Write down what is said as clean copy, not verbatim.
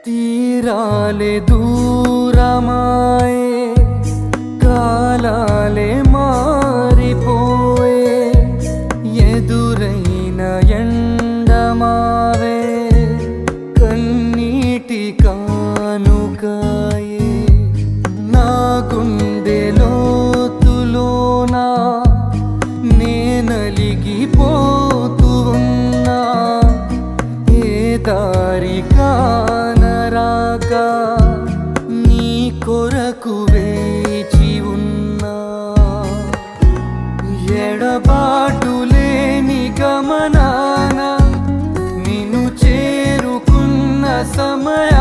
తీరాలే దూరమాయే కాలాలే మారిపోయే ఎదురైన ఎండమావే కన్నీటి కానుకాయే నా గుండె లోతులోనా నేనలిగిపోతూ ఉన్నా ఏ దారి కానరాక నీ కొరకు వేచి ఉన్నా ఎడబాటు లేని గమనాన నిన్ను చేరుకున్న సమయ